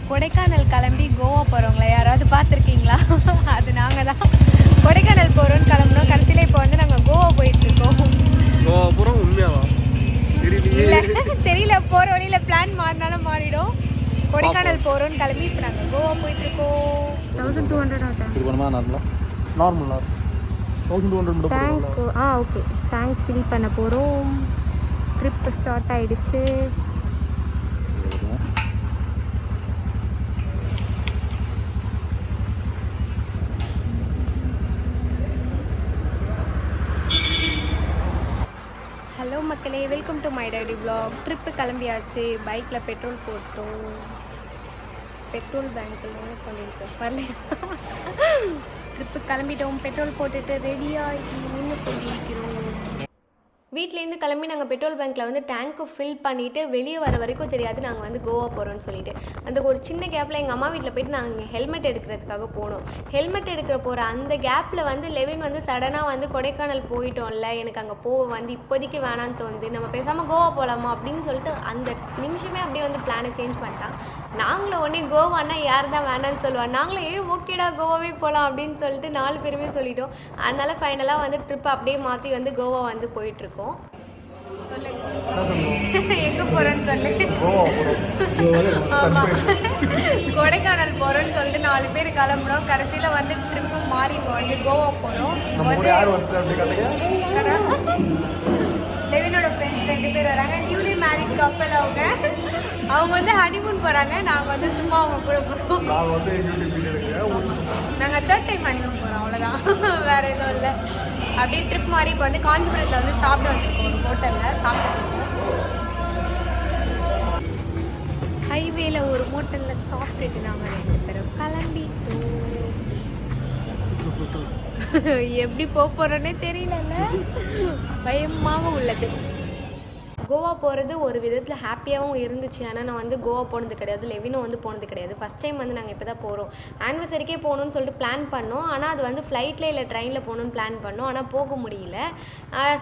கொடைக்கானல் கிளம்பி கோவா போகிறவங்கள யாராவது பார்த்துருக்கீங்களா? அது நாங்கள் தான். கொடைக்கானல் போகிறோன்னு கிளம்புனோம். கடைசியில் இப்போ வந்து நாங்கள் கோவா போயிட்டுருக்கோம். கோவா போகிறோம் உண்மையாவா? இல்லை தெரியல, போகிற வழியில் பிளான் மாறினாலும் மாறிடும். கொடைக்கானல் போகிறோன்னு கிளம்பி இப்போ நாங்கள் கோவா போயிட்டுருக்கோம். 1200 நார்மலாக 1200 டேங்க். ஓகே, டேங்க் ஃபில் பண்ண போகிறோம். ட்ரிப்பு ஸ்டார்ட் ஆகிடுச்சு. ஹலோ மக்களே, welcome to my diary vlog. Trip கிளம்பியாச்சு. பைக்கில் பெட்ரோல் போட்டோம். பெட்ரோல் பேங்க்கில் பண்ணியிருக்கோம் வரலையா? ட்ரிப்பு கிளம்பிட்டோம். பெட்ரோல் போட்டுட்டு ரெடியாகி நின்று கொண்டிருக்கிறோம். வீட்டிலேருந்து கிளம்பி நாங்கள் பெட்ரோல் பேங்க்கில் வந்து டேங்க்கு ஃபில் பண்ணிவிட்டு வெளியே வர வரைக்கும் தெரியாது நாங்கள் வந்து கோவா போகிறோன்னு சொல்லிட்டு. அந்த ஒரு சின்ன கேப்பில் எங்கள் அம்மா வீட்டில் போய்ட்டு நாங்கள் ஹெல்மெட் எடுக்கிறதுக்காக போனோம். ஹெல்மெட் எடுக்கிற போகிற அந்த கேப்பில் வந்து லெவின் வந்து சடனாக வந்து கொடைக்கானல் போயிட்டோம்ல, எனக்கு அங்கே வந்து இப்போதைக்கு வேணான்னு தோணுது, நம்ம பேசாமல் கோவா போகலாமா அப்படின்னு சொல்லிட்டு அந்த நிமிஷமே அப்படியே வந்து பிளானை சேஞ்ச் பண்ணிட்டான். நாங்களும் உடனே கோவான்னா யார் தான் வேணான்னு சொல்லுவாள், நாங்களும் ஓகேடா கோவாவே போகலாம் அப்படின்னு சொல்லிட்டு 4 பேருமே சொல்லிட்டோம். அதனால் ஃபைனலாக வந்து ட்ரிப் அப்படியே மாற்றி வந்து கோவா வந்து போயிட்டுருக்கோம். எங்க போறேன்னு சொல்லு. ஆமா, கொடைக்கானல் போறோம்னு சொல்லிட்டு 4 பேர் கிளம்புனோம். கடைசியில வந்து ட்ரிப்பு மாறி வந்து கோவா போறோம். லெவினோட ஃப்ரெண்ட்ஸ் 2 பேர் வராங்க. நியூலி மேரிட் கப்பல். அவங்க வந்து ஹனிமூன் போறாங்க. நாங்க வந்து சும்மா அவங்க கூட போறோம். நாங்க 3rd டைம் ஹனிமூன் போறோம், அவ்வளவுதான், வேற எதுவும் இல்லை. அப்படியே ட்ரிப் மாதிரி இப்போ வந்து காஞ்சிபுரத்தில் வந்து சாப்பிட வந்திருக்கோம். ஒரு ஹோட்டலில் சாப்பிட்டுருக்கோம். ஹைவேல ஒரு ஹோட்டலில் சாப்பிட்டுட்டு நாங்கள் 2 பேரும் கிளம்பிட்டோம். எப்படி போகிறோன்னே தெரியலல்ல, பயமாக உள்ளது. கோவா போகிறது ஒரு விதத்தில் ஹாப்பியாகவும் இருந்துச்சு. ஆனால் நான் வந்து கோவா போனது கிடையாது, லெவினும் வந்து போனது கிடையாது. ஃபஸ்ட் டைம் வந்து நாங்கள் இப்போ தான் போகிறோம். ஆனிவர்சரிக்கே போகணுன்னு சொல்லிட்டு பிளான் பண்ணோம். ஆனால் அது வந்து ஃப்ளைட்டில் இல்லை ட்ரெயினில் போகணுன்னு பிளான் பண்ணோம். ஆனால் போக முடியல.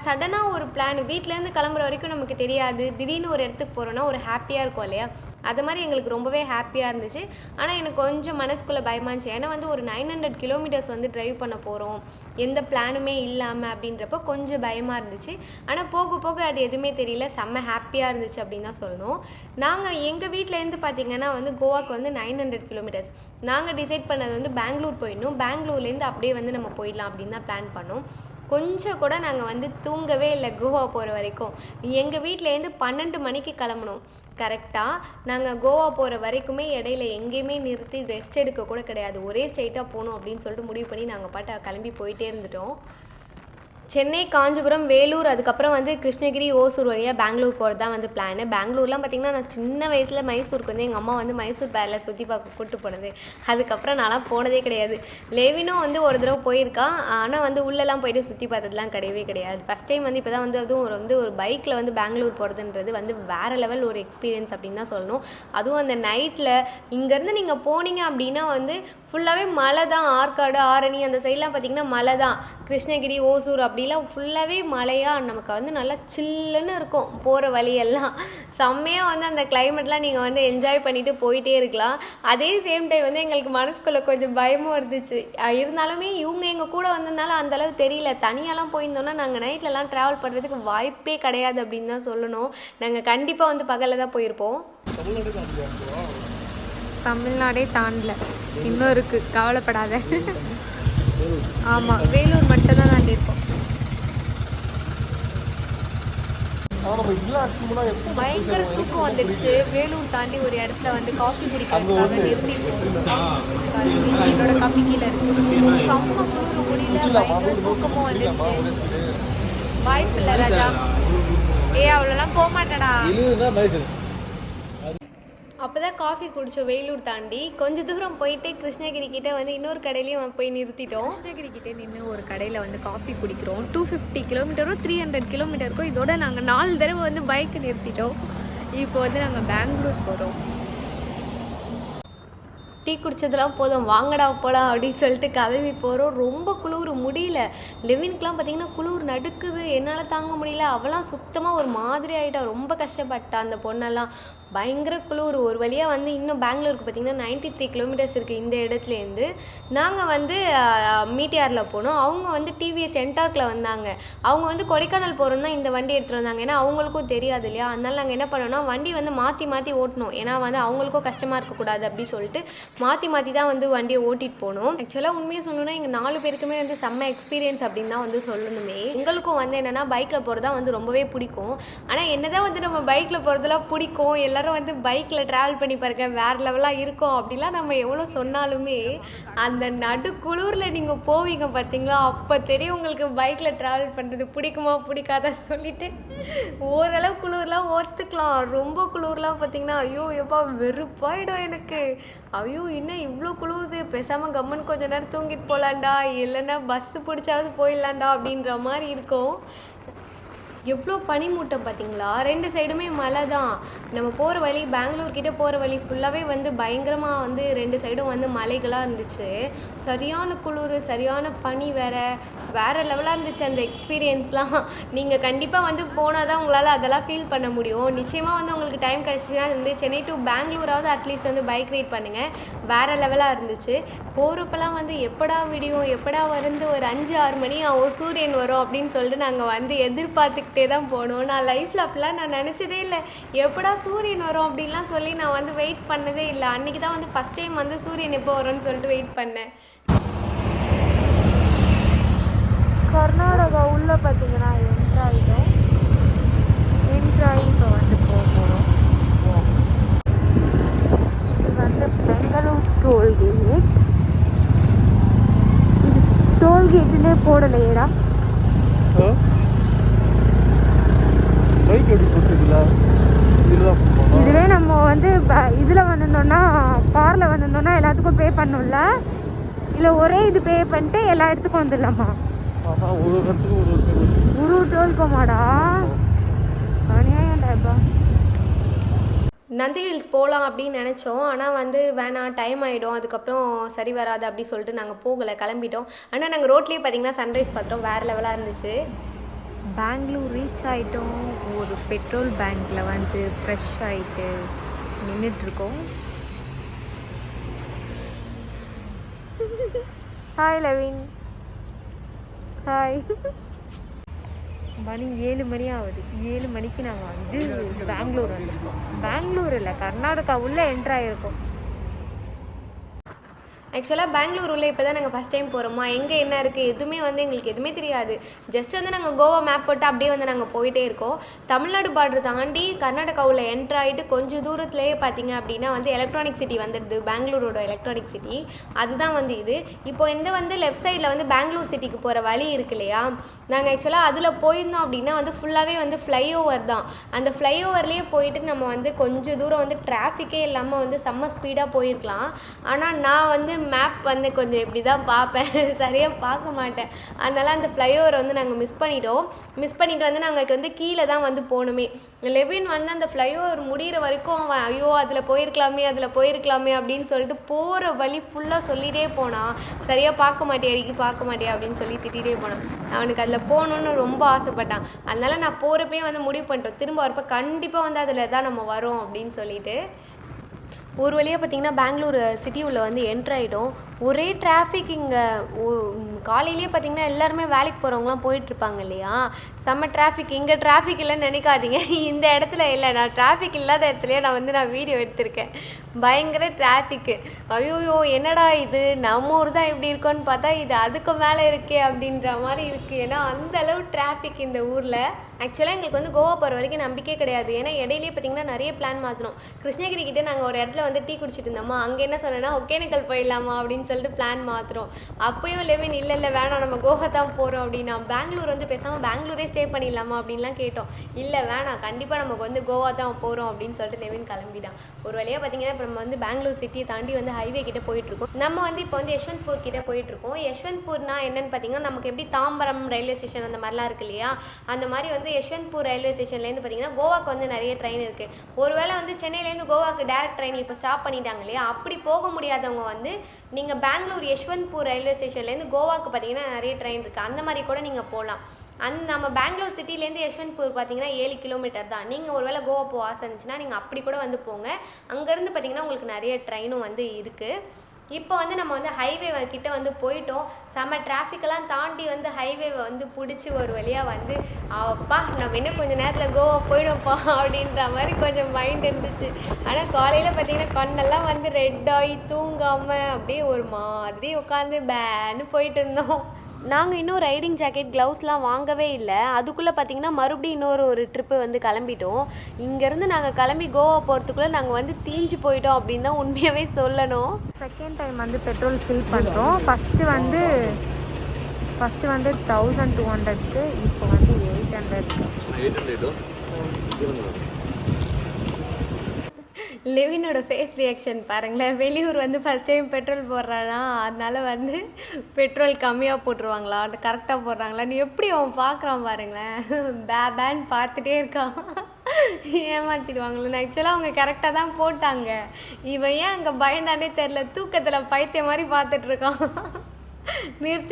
சடனாக ஒரு பிளான், வீட்டிலேருந்து கிளம்புற வரைக்கும் நமக்கு தெரியாது. திடீர்னு ஒரு இடத்துக்கு போகிறோன்னா ஒரு ஹாப்பியாக இருக்கும் இல்லையா? அது மாதிரி எங்களுக்கு ரொம்பவே ஹாப்பியாக இருந்துச்சு. ஆனால் எனக்கு கொஞ்சம் மனசுக்குள்ளே பயமாக இருந்துச்சு. ஏன்னா வந்து ஒரு 900 கிலோமீட்டர்ஸ் வந்து ட்ரைவ் பண்ண போகிறோம், எந்த பிளானுமே இல்லாமல் அப்படின்றப்போ கொஞ்சம் பயமாக இருந்துச்சு. ஆனால் போக போக அது எதுவுமே தெரியல, செம்ம ஹாப்பியாக இருந்துச்சு அப்படின்னு தான் சொல்லணும். நாங்கள் எங்கள் வீட்டிலேருந்து பார்த்திங்கன்னா வந்து கோவாக்கு வந்து 900 கிலோமீட்டர்ஸ். நாங்கள் டிசைட் பண்ணது வந்து பெங்களூர் போயிடணும். பெங்களூர்லேருந்து அப்படியே வந்து நம்ம போயிடலாம் அப்படின்னு தான் பிளான் பண்ணோம். கொஞ்சம் கூட நாங்கள் வந்து தூங்கவே இல்லை கோவா போகிற வரைக்கும். எங்கள் வீட்டிலேருந்து 12 மணிக்கு கிளம்பணும். கரெக்டாக நாங்கள் கோவா போகிற வரைக்குமே இடையில எங்கேயுமே நிறுத்தி ரெஸ்ட் எடுக்க கூட கிடையாது. ஒரே ஸ்ட்ரெயிட்டாக போகணும் அப்படின்னு சொல்லிட்டு முடிவு பண்ணி நாங்கள் பாட்டு கிளம்பி போயிட்டே இருந்துட்டோம். சென்னை, காஞ்சிபுரம், வேலூர், அதுக்கப்புறம் வந்து கிருஷ்ணகிரி, ஓசூர் வழியாக பெங்களூர் போகிறது தான் வந்து பிளானு. பெங்களூர்லாம் பார்த்திங்கன்னா நான் சின்ன வயசில் மைசூருக்கு வந்து எங்கள் அம்மா வந்து மைசூர் பேரில் சுற்றி பார்க்க கூப்பிட்டு போனது. அதுக்கப்புறம் நான்லாம் போனதே கிடையாது. லெவினும் வந்து ஒரு தடவை போயிருக்கான். ஆனால் வந்து உள்ளெல்லாம் போயிட்டு சுற்றி பார்த்ததுலாம் கிடையவே கிடையாது. ஃபஸ்ட் டைம் வந்து இப்போ தான் வந்து அதுவும் ஒரு பைக்கில் வந்து பெங்களூர் போகிறதுன்றது வந்து வேறு லெவல் ஒரு எக்ஸ்பீரியன்ஸ் அப்படின்னு தான் சொல்லணும். அதுவும் அந்த நைட்டில் இங்கேருந்து நீங்கள் போனீங்க அப்படின்னா வந்து ஃபுல்லாகவே மலை தான். ஆற்காடு, ஆரணி அந்த சைட்லாம் பார்த்திங்கன்னா மலை தான். கிருஷ்ணகிரி, ஓசூர் அப்படிலாம் ஃபுல்லாகவே மலையாக நமக்கு வந்து நல்லா சில்லுன்னு இருக்கும். போகிற வழியெல்லாம் செம்மையாக வந்து அந்த கிளைமேட்லாம் நீங்கள் வந்து என்ஜாய் பண்ணிவிட்டு போயிட்டே இருக்கலாம். அதே சேம் டைம் வந்து எங்களுக்கு மனசுக்குள்ளே கொஞ்சம் பயமும் இருந்துச்சு. இருந்தாலுமே இவங்க எங்கள் கூட வந்ததுனால அந்தளவு தெரியல. தனியாலாம் போயிருந்தோன்னா நாங்கள் நைட்லலாம் ட்ராவல் பண்ணுறதுக்கு வாய்ப்பே கிடையாது அப்படின்னு தான் சொல்லணும். நாங்கள் கண்டிப்பாக வந்து பகலில் தான் போயிருப்போம். தமிழ்நாடே தாண்டல, இன்னும் இருக்குது, கவலைப்படாத. ஆமாம், வேலூர் மட்டும் தான் தாண்டி இருக்கோம். பயங்கர தூக்கம் வந்துடுச்சு. வேலூர் தாண்டி ஒரு இடத்துல வந்து காஃபி குடிக்கிறதுக்காக நிறுத்திருக்கோம். என்னோட காஃபி கீழே இருக்கு. செம்ம முடியல, பயங்கர தூக்கமும் வந்துடுச்சு. வாய்ப்பு இல்லை ராஜா. அவ்வளோலாம் போக மாட்டேடா. அப்போ தான் காஃபி குடித்தோம். வேலூர் தாண்டி கொஞ்சம் தூரம் போயிட்டு கிருஷ்ணகிரி கிட்டே வந்து இன்னொரு கடையிலையும் போய் நிறுத்திட்டோம். கிருஷ்ணகிரி கிட்டே நின்று ஒரு கடையில் வந்து காஃபி குடிக்கிறோம். 250 கிலோமீட்டரும் 300 கிலோமீட்டருக்கும். இதோட நாங்கள் 4 தடவை வந்து பைக்கு நிறுத்திட்டோம். இப்போ வந்து நாங்கள் பெங்களூர் போகிறோம். டீ குடித்ததெல்லாம் போதும், வாங்கடா போகலாம் அப்படின்னு சொல்லிட்டு கிளம்பி போகிறோம். ரொம்ப குளிர் முடியல. லெவினுக்குலாம் பார்த்திங்கன்னா குளிர் நடுக்குது, என்னால் தாங்க முடியல. அவளாம் சுத்தமாக ஒரு மாதிரி ஆகிட்டா, ரொம்ப கஷ்டப்பட்டா அந்த பொண்ணெல்லாம். பயங்கர குளிர். ஒரு வழியாக வந்து இன்னும் பெங்களூருக்கு பார்த்திங்கன்னா 93 கிலோமீட்டர்ஸ் இருக்குது இந்த இடத்துலேருந்து. நாங்கள் வந்து மீடிஆரில் போனோம். அவங்க வந்து டிவிஎஸ் என்டார்க்கில் வந்தாங்க. அவங்க வந்து கொடைக்கானல் போகிறோம் தான் இந்த வண்டி எடுத்துகிட்டு வந்தாங்க. ஏன்னா அவங்களுக்கும் தெரியாது இல்லையா, அதனால நாங்கள் என்ன பண்ணோம்னா வண்டி வந்து மாற்றி மாற்றி ஓட்டணும். ஏன்னா வந்து அவங்களுக்கும் கஷ்டமாக இருக்கக்கூடாது அப்படி சொல்லிட்டு மாற்றி மாற்றி தான் வந்து வண்டியை ஓட்டிகிட்டு போனோம். ஆக்சுவலாக உண்மையாக சொல்லணும்னா எங்கள் 4 பேருக்குமே வந்து செம்ம எக்ஸ்பீரியன்ஸ் அப்படின்னு தான் வந்து சொல்லணுமே. எங்களுக்கும் வந்து என்னென்னா பைக்கில் போகிறது தான் வந்து ரொம்பவே பிடிக்கும். ஆனால் என்ன தான் வந்து நம்ம பைக்கில் போகிறதுலாம் பிடிக்கும், எல்லோரும் வந்து பைக்கில் ட்ராவல் பண்ணி பாருங்க வேறு லெவலாக இருக்கும் அப்படிலாம் நம்ம எவ்வளோ சொன்னாலுமே அந்த நடு குளிரில் நீங்கள் போவீங்க பார்த்தீங்களா, அப்போ தெரியும் உங்களுக்கு பைக்கில் ட்ராவல் பண்ணுறது பிடிக்குமா பிடிக்காதா சொல்லிவிட்டு. ஓரளவு குளிர்லாம் ஒத்துக்கலாம், ரொம்ப குளிர்லாம் பார்த்திங்கன்னா ஐயோ எப்பா வெறுப்பாயிடும் எனக்கு. ஐயோ இன்னும் இவ்வளோ குளிருது, பேசாமல் கம்மன் கொஞ்சம் நேரம் தூங்கிட்டு போகலாண்டா, இல்லைன்னா பஸ்ஸு பிடிச்சாவது போயிடலாண்டா அப்படின்ற மாதிரி இருக்கும். எவ்வளோ பனிமூட்டம் பார்த்தீங்களா, 2 சைடுமே மலை தான். நம்ம போகிற வழி பெங்களூர்கிட்ட போகிற வழி ஃபுல்லாகவே வந்து பயங்கரமாக வந்து 2 சைடும் வந்து மலைகளாக இருந்துச்சு. சரியான குளிர், சரியான பனி வேறு லெவலாக இருந்துச்சு அந்த எக்ஸ்பீரியன்ஸ்லாம். நீங்கள் கண்டிப்பாக வந்து போனால் தான் உங்களால் அதெல்லாம் ஃபீல் பண்ண முடியும். நிச்சயமாக வந்து உங்களுக்கு டைம் கிடச்சிச்சின்னா வந்து சென்னை டு பெங்களூராவது அட்லீஸ்ட் வந்து பைக் ரைட் பண்ணுங்கள், வேறு லெவலாக இருந்துச்சு. போகிறப்பெல்லாம் வந்து எப்படா விடியும் எப்படா வந்து ஒரு 5-6 மணி ஆகும் சூரியன் வரும் அப்படின்னு சொல்லிட்டு நாங்கள் வந்து எதிர்பார்த்துக்கிட்டே தான் போனோம். நான் லைஃப்பில் அப்படிலாம் நான் நினச்சதே இல்லை, எப்படா சூரியன் வரும் அப்படின்லாம் சொல்லி நான் வந்து வெயிட் பண்ணதே இல்லை. அன்றைக்கி தான் வந்து ஃபஸ்ட் டைம் வந்து சூரியன் எப்போ வரும்னு சொல்லிட்டு வெயிட் பண்ணேன். கர்நாடகா உள்ளே பார்த்தீங்கன்னா என்ட்ராயிடும். இப்போ வந்து போகிறோம். இது வந்து பெங்களூர் டோல்கேட். இது டோல்கேட்லேயே போடலையேடா. இதுவே நம்ம வந்து இதில் வந்திருந்தோம்னா காரில் வந்திருந்தோம்னா எல்லாத்துக்கும் பே பண்ணணும்ல, இல்லை ஒரே இது பே பண்ணிட்டு எல்லா இடத்துக்கும் வந்துடலாமா? ஒரு டோல்கோமாடா அநியாயம்டா. நந்தி ஹில்ஸ் போகலாம் அப்படின்னு நினச்சோம், ஆனால் வந்து வேணாம் டைம் ஆகிடும், அதுக்கப்புறம் சரி வராது அப்படி சொல்லிட்டு நாங்கள் போகலை, கிளம்பிட்டோம். ஆனால் நாங்கள் ரோட்லேயே பார்த்தீங்கன்னா சன்ரைஸ் பார்த்தோம், வேறு லெவலாக இருந்துச்சு. பெங்களூர் ரீச் ஆகிட்டோம். ஒரு பெட்ரோல் பேங்க்கில் வந்து ஃப்ரெஷ் ஆகிட்டு நின்றுட்டுருக்கோம். ஹாய் லவின். ஹாய். மணி 7 மணி ஆகுது. 7 மணிக்கு நாங்கள் வந்து பெங்களூர் வந்துருக்கோம். பெங்களூர் இல்லை, கர்நாடகா உள்ளே என்ட்ராயிருக்கோம். ஆக்சுவலாக பெங்களூர் உள்ள இப்போ தான் நாங்கள் ஃபஸ்ட் டைம் போகிறோமா, எங்கே என்ன இருக்குது எதுவுமே வந்து எங்களுக்கு எதுவுமே தெரியாது. ஜஸ்ட் வந்து நாங்கள் கோவா மேப் போட்டு அப்படியே வந்து நாங்கள் போயிட்டே இருக்கோம். தமிழ்நாடு பார்டர் தாண்டி கர்நாடகாவில் என்ட்ரு ஆகிட்டு கொஞ்சம் தூரத்துலேயே பார்த்தீங்க அப்படின்னா வந்து எலக்ட்ரானிக் சிட்டி வந்துடுது, பெங்களூரோட எலக்ட்ரானிக் சிட்டி. அதுதான் வந்து இது. இப்போ இந்த வந்து லெஃப்ட் சைடில் வந்து பெங்களூர் சிட்டிக்கு போகிற வழி இருக்கு இல்லையா, நாங்கள் ஆக்சுவலாக அதில் போயிருந்தோம் அப்படின்னா வந்து ஃபுல்லாகவே வந்து ஃப்ளைஓவர் தான். அந்த ஃப்ளைஓவர்லேயே போயிட்டு நம்ம வந்து கொஞ்சம் தூரம் வந்து டிராஃபிக்கே இல்லாமல் வந்து செம்ம ஸ்பீடாக போயிருக்கலாம். ஆனால் நான் வந்து மேப் வந்து கொஞ்சம் இப்படி தான் பார்ப்பேன், சரியாக பார்க்க மாட்டேன். அதனால் அந்த ஃப்ளைஓவரை வந்து நாங்கள் மிஸ் பண்ணிவிட்டு வந்து நாங்கள் வந்து கீழே தான் வந்து போகணுமே. லெவின் வந்து அந்த ஃப்ளைஓவர் முடிகிற வரைக்கும் அவன் ஐயோ அதில் போயிருக்கலாமே அப்படின்னு சொல்லிட்டு போகிற வழி ஃபுல்லாக சொல்லிகிட்டே போனான், சரியாக பார்க்க மாட்டேன் அப்படின்னு சொல்லி திட்டிகிட்டே போனான். அவனுக்கு அதில் போகணுன்னு ரொம்ப ஆசைப்பட்டான். அதனால் நான் போகிறப்பே வந்து முடிவு பண்ணிட்டோம், திரும்ப வரப்போ கண்டிப்பாக வந்து அதில் தான் நம்ம வரோம் அப்படின்னு சொல்லிட்டு. ஒரு வழியாக பார்த்திங்கன்னா பெங்களூர் சிட்டி உள்ள வந்து என்ட்ரு ஆகிட்டோம். ஒரே டிராஃபிக் இங்கே. காலையிலேயே பார்த்திங்கன்னா எல்லாருமே வேலைக்கு போகிறவங்களாம் போயிட்டுருப்பாங்க இல்லையா, செம்ம டிராஃபிக். இங்கே டிராஃபிக் இல்லைன்னு நினைக்காதீங்க, இந்த இடத்துல இல்லை, நான் டிராஃபிக் இல்லாத இடத்துலையே நான் வீடியோ எடுத்திருக்கேன். பயங்கர டிராஃபிக்கு. ஐயோயோ என்னடா இது, நம்ம ஊர் தான் இப்படி இருக்கோன்னு பார்த்தா இது அதுக்கு மேலே இருக்கே அப்படின்ற மாதிரி இருக்குது. ஏன்னா அந்தளவு டிராஃபிக் இந்த ஊரில். ஆக்சுவலாக எங்களுக்கு வந்து கோவா போகிற வரைக்கும் நம்பிக்கை கிடையாது. ஏன்னா இடையிலேயே பார்த்திங்கன்னா நிறைய பிளான் மாற்றணும். கிருஷ்ணகிரி கிட்டே நாங்கள் ஒரு இடத்துல வந்து டீ குடிச்சிட்டு இருந்தோமா, அங்கே என்ன சொன்னேன்னா ஒகேனக்கல் போயிடலாமா அப்படின்னு சொல்லிட்டு பிளான் மாற்றுறோம். அப்போயும் லெவின் இல்லை வேணாம் நம்ம கோவா தான் போகிறோம் அப்படின்னா, பெங்களூர் வந்து பேசாமல் பெங்களூரே ஸ்டே பண்ணிடலாமா அப்படின்லாம் கேட்டோம். இல்லை வேணாம், கண்டிப்பாக நமக்கு வந்து கோவா தான் போகிறோம் அப்படின்னு சொல்லிட்டு லெவின் கிளம்பிட்டான். ஒரு வழியாக பார்த்திங்கன்னா இப்போ நம்ம வந்து பெங்களூர் சிட்டியை தாண்டி வந்து ஹைவே கிட்டே போயிட்டுருக்கோம். நம்ம வந்து இப்போ வந்து யஷ்வந்த்பூர் கிட்டே போயிட்டுருக்கோம். யஷ்வந்த்பூர்னா என்னென்னு பார்த்திங்கன்னா நமக்கு எப்படி தாம்பரம் ரயில்வே ஸ்டேஷன் அந்த மாதிரிலாம் இருக்கு இல்லையா, அந்த மாதிரி வந்து யஷ்வந்த்பூர் ரயில்வே ஸ்டேஷன்லேருந்து பார்த்திங்கன்னா கோவாக்கு வந்து நிறைய ட்ரெயின் இருக்குது. ஒருவேளை வந்து சென்னையிலேருந்து கோவாக்கு டேரக்ட் ட்ரெயின் இப்போ ஸ்டாப் பண்ணிட்டாங்க இல்லையா, அப்படி போக முடியாதவங்க வந்து நீங்கள் பெங்களூர் யஷ்வந்த்பூர் ரயில்வே ஸ்டேஷன்லேருந்து கோவாக்கு பார்த்திங்கன்னா நிறைய ட்ரெயின் இருக்குது, அந்த மாதிரி கூட நீங்கள் போகலாம். நம்ம பெங்களூர் சிட்டிலேருந்து யஷ்வந்த்பூர் பார்த்தீங்கன்னா 7 கிலோமீட்டர் தான். நீங்கள் ஒருவேளை கோவா போக ஆசை இருந்துச்சுன்னா நீங்கள் அப்படி கூட வந்து போங்க. அங்கேருந்து பார்த்தீங்கன்னா உங்களுக்கு நிறைய ட்ரெயினும் வந்து இருக்குது. இப்போ வந்து நம்ம வந்து ஹைவே கிட்ட வந்து போயிட்டோம். செம்ம டிராஃபிக்கெல்லாம் தாண்டி வந்து ஹைவேவை வந்து பிடிச்சி ஒரு வழியாக வந்து அப்பா நம்ம இன்னும் கொஞ்சம் நேரத்தில் கோவா போயிடும்ப்பா அப்படின்ற மாதிரி கொஞ்சம் மைண்ட் இருந்துச்சு. ஆனால் காலையில் பார்த்தீங்கன்னா கண்ணெல்லாம் வந்து ரெட் ஆகி தூங்காமல் அப்படியே ஒரு மாதிரி உட்காந்து பேன்னு போயிட்டு இருந்தோம். நாங்கள் இன்னும் ரைடிங் ஜாக்கெட் க்ளவுஸ்லாம் வாங்கவே இல்லை. அதுக்குள்ளே பார்த்தீங்கன்னா மறுபடியும் ஒரு ட்ரிப்பு வந்து கிளம்பிட்டோம். இங்கேருந்து நாங்கள் கிளம்பி கோவா போகிறதுக்குள்ளே நாங்கள் வந்து தீஞ்சு போயிட்டோம் அப்படின்னு தான் உண்மையாகவே சொல்லணும். செகண்ட் டைம் வந்து பெட்ரோல் ஃபில் பண்ணுறோம். ஃபஸ்ட்டு வந்து 1200க்கு, இப்போ வந்து 800. லெவினோட ஃபேஸ் ரியாக்ஷன் பாருங்களேன். வெளியூர் வந்து ஃபஸ்ட் டைம் பெட்ரோல் போடுறானா, அதனால வந்து பெட்ரோல் கம்மியாக போட்டுருவாங்களா கரெக்டாக போடுறாங்களான்னு எப்படி அவன் பார்க்குறான் பாருங்களேன். பேன்னு பார்த்துட்டே இருக்கான். ஏமாற்றிடுவாங்களேன்னு. ஆக்சுவலாக அவங்க கரெக்டாக தான் போட்டாங்க. இவன் ஏன் அங்கே பயந்தானே தெரில, தூக்கத்தில் பைத்திய மாதிரி பார்த்துட்ருக்கான்.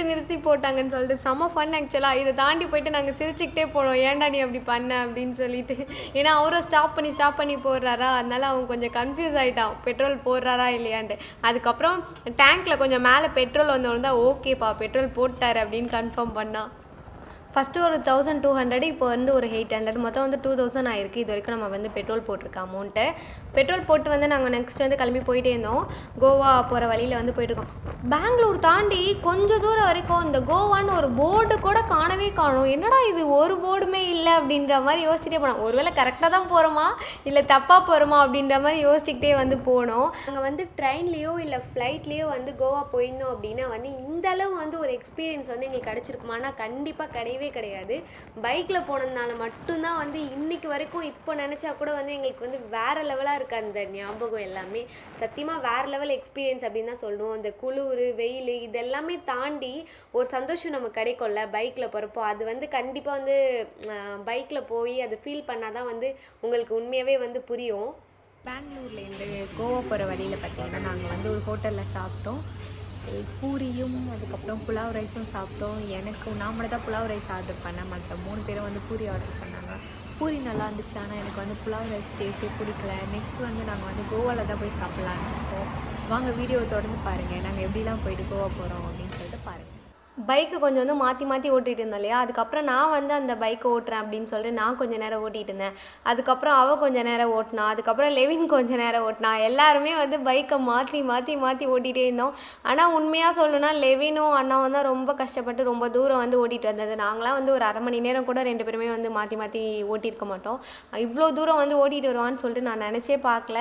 நிறுத்தி போட்டாங்கன்னு சொல்லிட்டு செம்ம ஃபன். ஆக்சுவலாக இதை தாண்டி போயிட்டு நாங்கள் சிரிச்சுக்கிட்டே போனோம், ஏன்டா நீ அப்படி பண்ண அப்படின்னு சொல்லிட்டு. ஏன்னா அவரும் ஸ்டாப் பண்ணி போடுறாரா, அதனால அவன் கொஞ்சம் கன்ஃபியூஸ் ஆகிட்டான் பெட்ரோல் போடுறாரா இல்லையான்ட்டு. அதுக்கப்புறம் டேங்க்கில் கொஞ்சம் மேலே பெட்ரோல் வந்தவொன்னு தான் ஓகேப்பா பெட்ரோல் போட்டார் அப்படின்னு கன்ஃபார்ம் பண்ணான். ஃபஸ்ட்டு ஒரு 1200, இப்போ வந்து ஒரு 800, மொத்தம் வந்து 2000 ஆயிருக்கு. இது வரைக்கும் நம்ம வந்து பெட்ரோல் போட்டிருக்க அமௌண்ட்டு. பெட்ரோல் போட்டு வந்து நாங்கள் நெக்ஸ்ட் வந்து கிளம்பி போயிட்டே இருந்தோம். கோவா போகிற வழியில் வந்து போயிட்டுருக்கோம். பெங்களூர் தாண்டி கொஞ்சம் தூரம் வரைக்கும் இந்த கோவான்னு ஒரு போர்டு கூட காணவே காணும். என்னடா இது ஒரு போர்டுமே இல்லை அப்படின்ற மாதிரி யோசிச்சுட்டே போனோம். ஒருவேளை கரெக்டாக தான் போகிறோமா இல்லை தப்பாக போகிறோமா அப்படின்ற மாதிரி யோசிச்சுக்கிட்டே வந்து போனோம். நாங்கள் வந்து ட்ரெயின்லேயோ இல்லை ஃப்ளைட்லேயோ வந்து கோவா போயிருந்தோம் அப்படின்னா வந்து இந்தளவு வந்து ஒரு எக்ஸ்பீரியன்ஸ் வந்து எங்களுக்கு கிடச்சிருக்குமா? ஆனால் கண்டிப்பாக கிடையாது. பைக்கில் போனதுனால மட்டும்தான் வந்து இன்னைக்கு வரைக்கும் இப்போ நினச்சா கூட வந்து எங்களுக்கு வந்து வேறு லெவலாக இருக்குது அந்த ஞாபகம் எல்லாமே. சத்தியமாக வேறு லெவல் எக்ஸ்பீரியன்ஸ் அப்படின்னு தான் சொல்லுவோம். அந்த குளிர் வெயில் இதெல்லாமே தாண்டி ஒரு சந்தோஷம் நமக்கு கிடைக்கும்ல பைக்கில் போகிறப்போ. அது வந்து கண்டிப்பாக வந்து பைக்கில் போய் அதை ஃபீல் பண்ணால் தான் வந்து உங்களுக்கு உண்மையாகவே வந்து புரியும். பெங்களூர்லேருந்து கோவா போகிற வழியில் பார்த்திங்கன்னா நாங்கள் வந்து ஒரு ஹோட்டலில் சாப்பிட்டோம். பூரியும் அதுக்கப்புறம் புலாவ் ரைஸும் சாப்பிட்டோம். நான் மட்டும் தான் புலாவ் ரைஸ் ஆர்டர் பண்ணேன். மற்ற 3 பேரும் வந்து பூரி ஆர்டர் பண்ணாங்க. பூரி நல்லா இருந்துச்சு, ஆனால் எனக்கு வந்து புலாவ் ரைஸ் டேஸ்ட்டே பிடிக்கல. நெக்ஸ்ட் வந்து நாங்கள் வந்து கோவாவில் தான் போய் சாப்பிட்லான்னு இருக்கோம். வாங்க வீடியோ தொடர்ந்து பாருங்கள், நாங்கள் எப்படிலாம் போயிட்டு கோவா போகிறோம் அப்படின்னு சொல்லிட்டு பாருங்கள். பைக்கு கொஞ்சம் வந்து மாற்றி ஓட்டிகிட்டு இருந்தோம் இல்லையா. அதுக்கப்புறம் நான் வந்து அந்த பைக்கை ஓட்டுறேன் அப்படின்னு சொல்லிட்டு நான் கொஞ்சம் நேரம் ஓட்டிகிட்டு இருந்தேன். அதுக்கப்புறம் அவள் கொஞ்சம் நேரம் ஓட்டினா. அதுக்கப்புறம் லெவின் கொஞ்சம் நேரம் ஓட்டினா. எல்லாருமே வந்து பைக்கை மாற்றி ஓட்டிகிட்டே இருந்தோம். ஆனால் உண்மையாக சொல்லணும்னா லெவினும் அண்ணாவும் தான் ரொம்ப கஷ்டப்பட்டு ரொம்ப தூரம் வந்து ஓட்டிகிட்டு வந்தது. நாங்களாம் வந்து ஒரு 1/2 மணி நேரம் கூட 2 பேருமே வந்து மாற்றி ஓட்டியிருக்க மாட்டோம். இவ்வளோ தூரம் வந்து ஓட்டிகிட்டு வருவான்னு சொல்லிட்டு நான் நினச்சே பார்க்கல.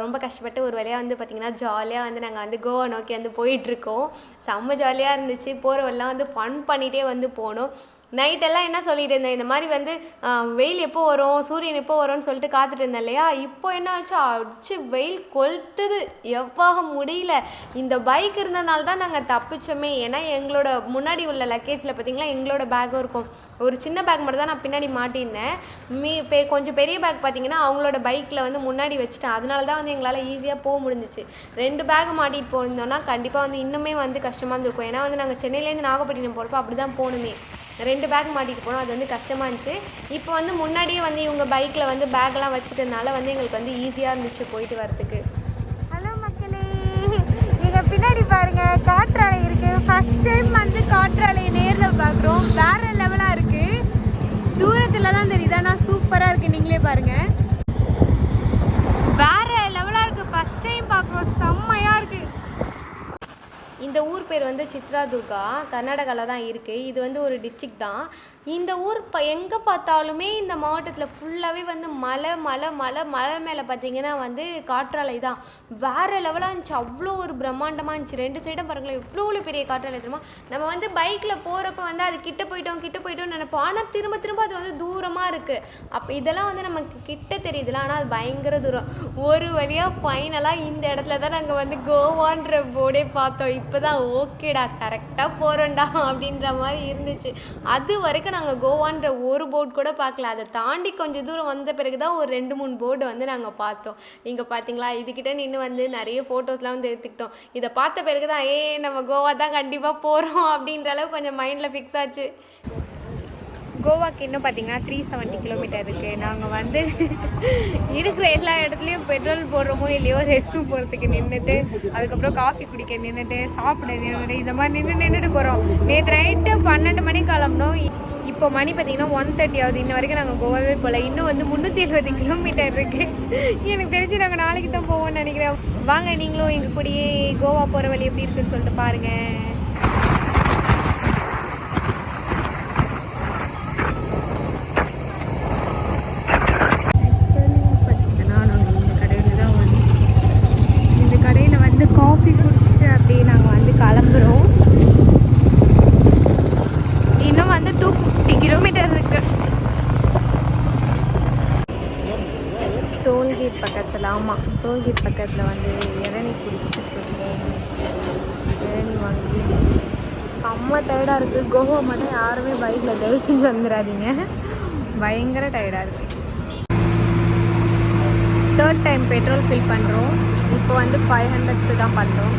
ரொம்ப கஷ்டப்பட்டு ஒரு வழியாக வந்து பார்த்திங்கன்னா ஜாலியாக வந்து நாங்கள் வந்து கோவா நோக்கி வந்து போயிட்டுருக்கோம். செம்ம ஜாலியாக இருந்துச்சு. போகிறவெல்லாம் வந்து ஃபன் பண்ணிகிட்டே வந்து போனோம். நைட்டெல்லாம் என்ன சொல்லிட்டு இருந்தேன், இந்த மாதிரி வந்து வெயில் எப்போ வரும் சூரியன் எப்போ வரும்னு சொல்லிட்டு காத்துட்டு இருந்தேன் இல்லையா. இப்போ என்ன ஆச்சு, அடிச்சு வெயில் கொளுத்துது, எவ்வாக முடியல. இந்த பைக் இருந்ததுனால தான் நாங்கள் தப்பிச்சோமே. ஏன்னா எங்களோட முன்னாடி உள்ள லக்கேஜில் பார்த்திங்களா எங்களோட பேக்கும் இருக்கும். ஒரு சின்ன பேக் மட்டும் தான் நான் பின்னாடி மாட்டியிருந்தேன். கொஞ்சம் பெரிய பேக் பார்த்திங்கன்னா அவங்களோட பைக்கில் வந்து முன்னாடி வச்சுட்டேன். அதனால தான் வந்து எங்களால் ஈஸியாக போக முடிஞ்சிச்சு. 2 பேக் மாட்டிட்டு போயிருந்தோன்னா கண்டிப்பாக வந்து இன்னுமே வந்து கஷ்டமாக இருந்திருக்கும். ஏன்னா வந்து நாங்கள் சென்னையிலேருந்து நாகப்பட்டினம் போகிறப்போ அப்படி தான் போகணுமே. 2 பேக் மாட்டிட்டு போனோம். அது வந்து கஷ்டமாக இருந்துச்சு. இப்போ வந்து முன்னாடியே வந்து இவங்க பைக்கில் வந்து பேக்லாம் வச்சுட்டதுனால வந்து எங்களுக்கு வந்து ஈஸியாக இருந்துச்சு போயிட்டு வரதுக்கு. ஹலோ மக்களே, எங்கள் பின்னாடி பாருங்கள் காற்றாலை இருக்குது. ஃபஸ்ட் டைம் வந்து காற்றாலையை நேரில் பார்க்குறோம். வேறு லெவலாக இருக்குது. தூரத்தில் தான் தெரியுது, ஆனால் சூப்பராக இருக்குது. நீங்களே பாருங்கள், வேறு லெவலாக இருக்குது. ஃபஸ்ட் டைம் பார்க்குறோம், செம்மையாக இருக்குது. இந்த ஊர் பேர் வந்து சித்ராதுர்கா, கர்நாடகாவில் தான் இருக்குது. இது வந்து ஒரு டிஸ்ட்ரிக்ட் தான். இந்த ஊர் எங்கே பார்த்தாலுமே இந்த மாவட்டத்தில் ஃபுல்லாகவே வந்து மலை மேலே பார்த்தீங்கன்னா வந்து காற்றாலை தான். வேறு லெவலாக இருந்துச்சு. அவ்வளோ ஒரு பிரம்மாண்டமாக இருந்துச்சு. 2 சைடும் பாருங்களேன், எவ்வளோ பெரிய காற்றாலை தெரியுமா. நம்ம வந்து பைக்கில் போகிறப்ப வந்து அது கிட்ட போயிட்டோம் நினைப்போம். ஆனால் திரும்ப அது வந்து தூரமாக இருக்குது. அப்போ இதெல்லாம் வந்து நமக்கு கிட்ட தெரியுதுல, ஆனால் அது பயங்கர தூரம். ஒரு வழியாக ஃபைனலாக இந்த இடத்துல தான் நாங்கள் வந்து கோவான்ற போர்டே பார்த்தோம். இப்போ தான் ஓகேடா கரெக்டாக போகிறோம்டா அப்படின்ற மாதிரி இருந்துச்சு. அது வரைக்கும் நாங்கள் கோவான்ற ஒரு போர்டு கூட பார்க்கல. அதை தாண்டி கொஞ்சம் தூரம் வந்த பிறகு தான் ஒரு 2-3 போர்டு வந்து நாங்கள் பார்த்தோம். இங்கே பார்த்தீங்களா, இதுக்கிட்ட நின்று வந்து நிறைய ஃபோட்டோஸ்லாம் வந்து எடுத்துக்கிட்டோம். இதை பார்த்த பிறகு தான் நம்ம கோவா தான் கண்டிப்பாக போகிறோம் அப்படின்ற அளவு கொஞ்சம் மைண்டில் ஃபிக்ஸ் ஆச்சு. கோவாக்கு இன்னும் பார்த்தீங்கன்னா 370 கிலோமீட்டர் இருக்குது. நாங்கள் வந்து இருக்கிற எல்லா இடத்துலையும் பெட்ரோல் போடுறோமோ இல்லையோ ரெஸ்ட் ரூம் போகிறதுக்கு நின்றுட்டு, அதுக்கப்புறம் காஃபி குடிக்க நின்றுட்டு, சாப்பிட நின்றுட்டு, இந்த மாதிரி நின்றுட்டு போகிறோம். நேற்று நைட்டு 12 மணிக்கு கிளம்பினோம். இப்போ மணி பார்த்தீங்கன்னா 1:30 ஆகுது. இன்ன வரைக்கும் நாங்கள் கோவாவே போகல. இன்னும் வந்து 370 கிலோமீட்டர் இருக்குது. எனக்கு தெரிஞ்சு நாங்கள் நாளைக்கு தான் போவோம்னு நினைக்கிறேன். வாங்க நீங்களும் எங்கள் கூடயே கோவா போகிற வழி எப்படி இருக்குன்னு சொல்லிட்டு பாருங்கள். இந்த கடையில் வந்து காஃபி குடிச்சு அப்படியே நாங்கள் வந்து கிளம்புறோம். இன்னும் வந்து 250 கிலோமீட்டர் இருக்கு. டோல்கேட் பக்கத்தில், ஆமாம் டோல்கேட் பக்கத்தில் வந்து இளநீ குடிச்சிட்டு இருக்கோம். இளநீ வாங்கி செம்ம டயர்டாக இருக்குது. கோவா மட்டும் யாருமே பைக்கில் தயவு செஞ்சு வந்துடாதீங்க, பயங்கர டயர்டாக இருக்குது. 3rd டைம் பெட்ரோல் ஃபில் பண்ணுறோம். இப்போ வந்து 500 தான் பண்ணுறோம்.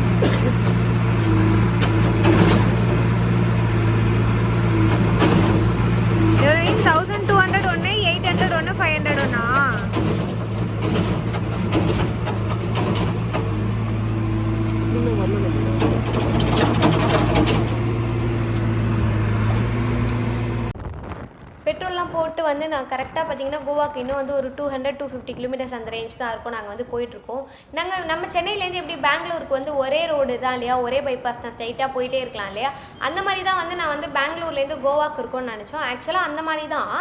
During 1200 ஒன்று, 800 ஒன்று, 500 ஒன்றா? பெட்ரோல்லாம் போட்டு வந்து நான் கரெக்டாக பார்த்தீங்கன்னா கோவாக்கு இன்னும் வந்து ஒரு 200-250 கிலோமீட்டர்ஸ் அந்த ரேஞ்ச் தான் இருக்கும். நாங்கள் வந்து போயிட்டுருக்கோம். நம்ம சென்னையிலேருந்து எப்படி பெங்களூருக்கு வந்து ஒரே ரோடு தான் இல்லையா, ஒரே பைபாஸ் தான், ஸ்ட்ரைட்டாக போயிட்டே இருக்கலாம் இல்லையா, அந்த மாதிரி தான் வந்து நான் வந்து பெங்களூர்லேருந்து கோவாக்கு இருக்கோன்னு நினச்சோம். ஆக்சுவலாக அந்த மாதிரி தான்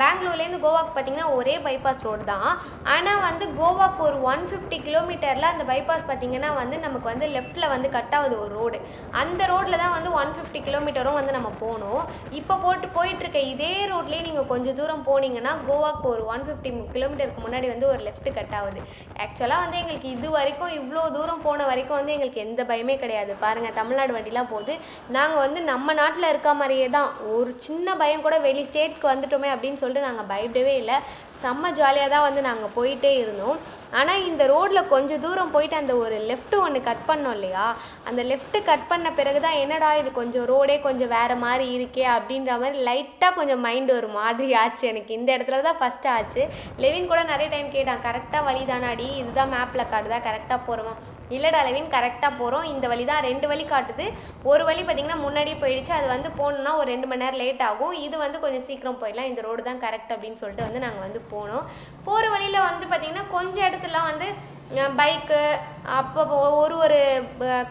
பெங்களூர்லேருந்து கோவாக்கு பார்த்தீங்கன்னா ஒரே பைபாஸ் ரோடு தான். ஆனால் வந்து கோவாக்கு ஒரு 150 கிலோமீட்டரில் அந்த பைபாஸ் பார்த்தீங்கன்னா வந்து நமக்கு வந்து லெஃப்ட்டில் வந்து கட் ஆகுது ஒரு ரோடு. அந்த ரோட்டில் தான் வந்து 150 கிலோமீட்டரும் வந்து நம்ம போகணும். இப்போ போயிட்டுருக்க இதே ரோட்லேயே நீங்கள் கொஞ்சம் தூரம் போனீங்கன்னா கோவாக்கு ஒரு 150 கிலோமீட்டருக்கு முன்னாடி வந்து ஒரு லெஃப்ட் கட் ஆகுது. ஆக்சுவலாக வந்து எங்களுக்கு இது வரைக்கும் இவ்வளோ தூரம் போன வரைக்கும் வந்து எங்களுக்கு எந்த பயமே கிடையாது. பாருங்கள், தமிழ்நாடு வண்டிலாம் போகுது. நாங்கள் வந்து நம்ம நாட்டில் இருக்க மாதிரியே தான். ஒரு சின்ன பயம் கூட வெளி ஸ்டேட்க்கு வந்துட்டோமே அப்படின்னு சொல்லிட்டு நாங்கள் பயப்படவே இல்லை. செம்ம ஜாலியாக தான் வந்து நாங்கள் போயிட்டே இருந்தோம். ஆனால் இந்த ரோட்டில் கொஞ்சம் தூரம் போயிட்டு அந்த ஒரு லெஃப்ட்டு ஒன்று கட் பண்ணோம் இல்லையா, அந்த லெஃப்ட்டு கட் பண்ண பிறகு தான் என்னடா இது கொஞ்சம் ரோடே கொஞ்சம் வேறு மாதிரி இருக்கே அப்படின்ற மாதிரி லைட்டாக கொஞ்சம் மைண்டு ஒரு மாதிரி ஆச்சு எனக்கு. இந்த இடத்துல தான் ஃபஸ்ட்டு ஆச்சு. லெவின் கூட நிறைய டைம் கேட்டான், கரெக்டாக வழி தானாடி, இதுதான் மேப்பில் காட்டுதா, கரெக்டாக போகிறோம்? இல்லைடா லெவின், கரெக்டாக போகிறோம். இந்த வழி தான், 2 வழி காட்டுது. ஒரு வழி பார்த்திங்கன்னா முன்னாடியே போயிடுச்சு. அது வந்து போகணுன்னா ஒரு 2 மணி நேரம் லேட் ஆகும். இது வந்து கொஞ்சம் சீக்கிரம் போயிடலாம். இந்த ரோடு தான் கரெக்ட் அப்படின்னு சொல்லிட்டு வந்து நாங்கள் வந்து போனோம். போகிற வழியில் வந்து பார்த்திங்கன்னா கொஞ்சம் இடத்துலாம் வந்து பைக்கு, அப்போ ஒரு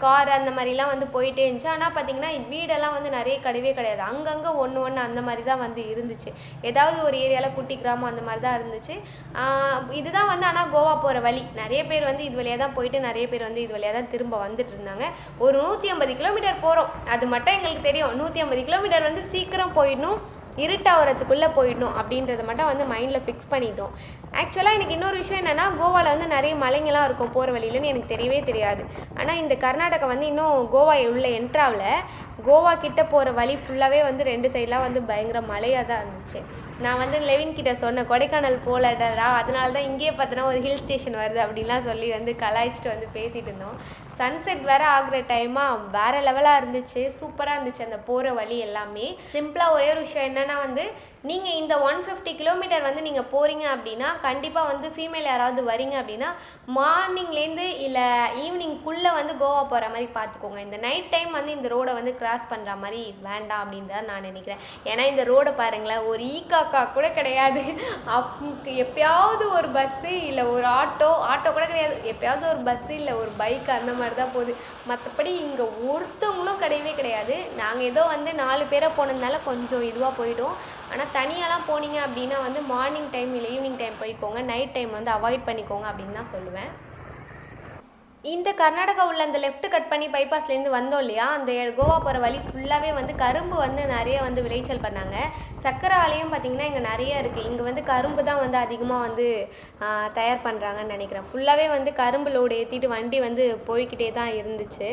கார் அந்த மாதிரிலாம் வந்து போயிட்டே இருந்துச்சு. ஆனால் பார்த்திங்கன்னா வீடெல்லாம் வந்து நிறைய கிடையாது. அங்கங்கே ஒன்று அந்த மாதிரி தான் வந்து இருந்துச்சு. ஏதாவது ஒரு ஏரியாவில் குட்டி கிராமம் அந்த மாதிரி தான் இருந்துச்சு. இதுதான் வந்து ஆனால் கோவா போகிற வழி. நிறைய பேர் வந்து இது வழியாக தான் போயிட்டு நிறைய பேர் வந்து இது வழியாக தான் திரும்ப வந்துட்டு இருந்தாங்க. ஒரு 150 கிலோமீட்டர் போகிறோம், அது மட்டும் எங்களுக்கு தெரியும். 150 கிலோமீட்டர் வந்து சீக்கிரம் போயிடணும், இருட்டாகிறதுக்குள்ளே போயிடணும் அப்படின்றத மட்டும் வந்து மைண்டில் ஃபிக்ஸ் பண்ணிட்டோம். ஆக்சுவலாக எனக்கு இன்னொரு விஷயம் என்னென்னா, கோவாவில் வந்து நிறைய மலைங்கள்லாம் இருக்கும் போகிற வழியிலன்னு எனக்கு தெரியவே தெரியாது. ஆனால் இந்த கர்நாடகா வந்து இன்னும் கோவா உள்ள என்ட்ராவில் கோவா கிட்டே போகிற வழி ஃபுல்லாகவே வந்து 2 சைடெலாம் வந்து பயங்கர மலையாக தான் இருந்துச்சு. நான் வந்து லெவின் கிட்ட சொன்னேன், கொடைக்கானல் போகலடா, அதனால தான் இங்கேயே பார்த்தோன்னா ஒரு ஹில் ஸ்டேஷன் வருது அப்படின்லாம் சொல்லி வந்து கலாய்ச்சிட்டு வந்து பேசிகிட்டு இருந்தோம். சன்செட் வேறு ஆகிற டைமாக வேறு லெவலாக இருந்துச்சு. சூப்பராக இருந்துச்சு அந்த போகிற வழி எல்லாமே. சிம்பிளாக ஒரே ஒரு விஷயம் என்னென்னா வந்து, நீங்கள் இந்த 150 கிலோமீட்டர் வந்து நீங்கள் போகிறீங்க அப்படின்னா கண்டிப்பாக வந்து ஃபீமேல் யாராவது வரீங்க அப்படின்னா மார்னிங்லேருந்து இல்லை ஈவினிங்குள்ளே வந்து கோவா போகிற மாதிரி பார்த்துக்கோங்க. இந்த நைட் டைம் வந்து இந்த ரோடை வந்து கிராஸ் பண்ணுற மாதிரி வேண்டாம் அப்படின்றத நான் நினைக்கிறேன். ஏன்னா இந்த ரோடை பாருங்களேன், ஒரு ஈக்காக்கா கூட கிடையாது. எப்பயாவது ஒரு பஸ்ஸு இல்லை ஒரு ஆட்டோ கூட கிடையாது. எப்பயாவது ஒரு பஸ்ஸு இல்லை ஒரு பைக் அந்த மாதிரி தான் போகுது. மற்றபடி இங்கே ஒருத்தவங்களும் கிடையாது. நாங்கள் ஏதோ வந்து 4 பேராக போனதுனால கொஞ்சம் இதுவாக போயிடும். ஆனால் தனியாலாம் போனீங்க அப்படின்னா வந்து மார்னிங் டைம் இல்லை ஈவினிங் டைம் போய்க்கோங்க. நைட் டைம் வந்து அவாய்ட் பண்ணிக்கோங்க அப்படின்னு தான் சொல்லுவேன். இந்த கர்நாடகா உள்ள அந்த லெஃப்ட் கட் பண்ணி பைபாஸ்லேருந்து வந்தோம் இல்லையா, அந்த கோவா போகிற வழி ஃபுல்லாகவே வந்து கரும்பு வந்து நிறைய வந்து விளைச்சல் பண்ணாங்க. சர்க்கரை ஆலையும் பார்த்திங்கன்னா இங்கே நிறைய இருக்குது. இங்கே வந்து கரும்பு தான் வந்து அதிகமாக வந்து தயார் பண்ணுறாங்கன்னு நினைக்கிறேன். ஃபுல்லாகவே வந்து கரும்பு லோடு ஏற்றிட்டு வண்டி வந்து போய்கிட்டே தான் இருந்துச்சு.